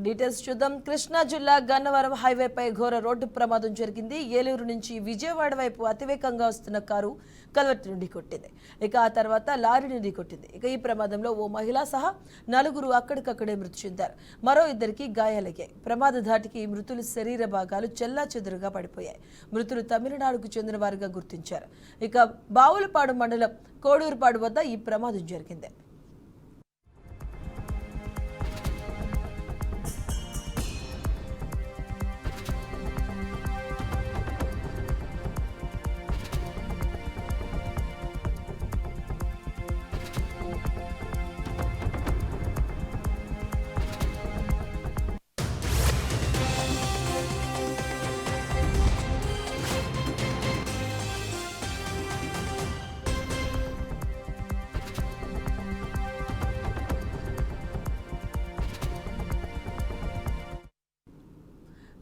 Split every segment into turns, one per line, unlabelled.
Details చూద్దాం. కృష్ణా జిల్లా గన్నవరం హైవేపై ఘోర రోడ్డు ప్రమాదం జరిగింది. ఏలూరు నుంచి విజయవాడ వైపు అతివేగంగా వస్తున్న కారు కల్వర్టును ఢీకొట్టింది. ఇక ఆ తర్వాత లారీని ఢీకొట్టింది. ఇక ఈ ప్రమాదంలో ఓ మహిళ సహా 4 అక్కడికక్కడే మృతి చెందారు. మరో 2కి గాయాలయ్యాయి. ప్రమాద ధాటికి మృతుల శరీర భాగాలు చెల్లాచెదురుగా పడిపోయాయి. మృతులు తమిళనాడుకు చెందిన వారిగా గుర్తించారు. ఇక బావులపాడు మండలం కోడూరుపాడు వద్ద ఈ ప్రమాదం జరిగింది.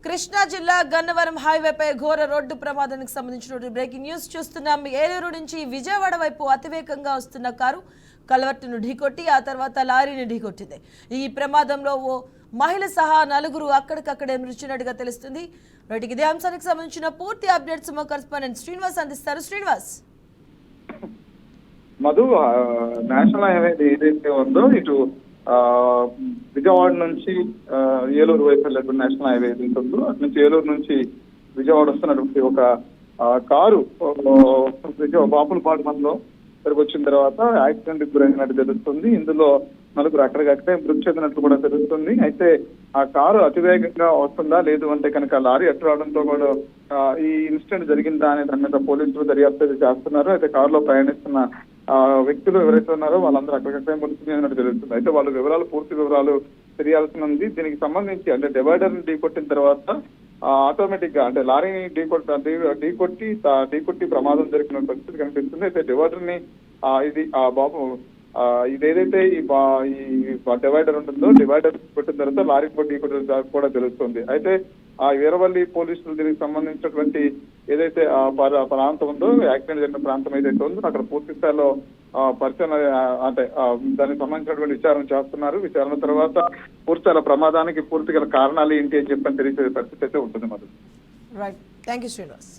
కృష్ణా జిల్లా గన్నవరం హైవేపై ఘోర రోడ్డు ప్రమాదానికి సంబంధించిన బ్రేకింగ్ న్యూస్ చూస్తున్నాం. ఏలూరు నుంచి విజయవాడ వైపు అతివేగంగా వస్తున్న కారు కల్వర్టును ఢీకొట్టి ఆ తర్వాత లారీని ఢీకొట్టింది. ఈ ప్రమాదంలో ఓ మహిళ సహా 4 అక్కడికక్కడే మృతినట్టుగా తెలుస్తుంది. ఇదే అంశానికి సంబంధించిన పూర్తి అప్డేట్స్ మా కరెస్పాండెంట్ శ్రీనివాస్ అందిస్తారు. శ్రీనివాస్,
మధు, నేషనల్ హైవే ఏదైతే ఉందో ఇటు విజయవాడ నుంచి ఏలూరు వైపు వెళ్ళేటువంటి నేషనల్ హైవే ఏదైతే ఉందో అటు నుంచి ఏలూరు నుంచి విజయవాడ వస్తున్నటువంటి ఒక కారు బాపులపాడు మండలం ఇక్కడికి వచ్చిన తర్వాత యాక్సిడెంట్ కి గురైనట్టు తెలుస్తుంది. ఇందులో 4 అక్కడికక్కడే మృతి చెందినట్లు కూడా తెలుస్తుంది. అయితే ఆ కారు అతివేగంగా వస్తుందా లేదు అంటే కనుక లారీ అట్టు రావడంతో కూడా ఈ ఇన్సిడెంట్ జరిగిందా అనే దాని మీద పోలీసులు దర్యాప్తు చేస్తున్నారు. అయితే కారులో ప్రయాణిస్తున్న వ్యక్తులు ఎవరైతే ఉన్నారో వాళ్ళందరూ అక్కడికక్కడే మృతి చెందినట్టు తెలుస్తుంది. అయితే వాళ్ళ పూర్తి వివరాలు తెలియాల్సి ఉంది. దీనికి సంబంధించి అంటే డివైడర్ ని ఢీకొట్టిన తర్వాత ఆటోమేటిక్ గా అంటే లారీని ఢీకొట్టి ప్రమాదం జరిగిన పరిస్థితి కనిపిస్తుంది. అయితే డివైడర్ ని ఇదేదైతే ఈ డివైడర్ ఉంటుందో డివైడర్ కొట్టిన తర్వాత లారీ ఢీకొట్టిన కూడా తెలుస్తుంది. అయితే ఆ వీరవల్లి పోలీసులు దీనికి సంబంధించినటువంటి ఏదైతే ప్రాంతం ఉందో యాక్సిడెంట్ జరిగిన ప్రాంతం ఏదైతే ఉందో అక్కడ పూర్తి స్థాయిలో పరిశీలన అంటే దానికి సంబంధించినటువంటి విచారణ చేస్తున్నారు. విచారణ తర్వాత పూర్తి ప్రమాదానికి పూర్తిగా కారణాలు ఏంటి అని చెప్పని తెలిసే పరిస్థితి అయితే ఉంటుంది. మరి
రైట్, థ్యాంక్ యూ శ్రీనివాస్.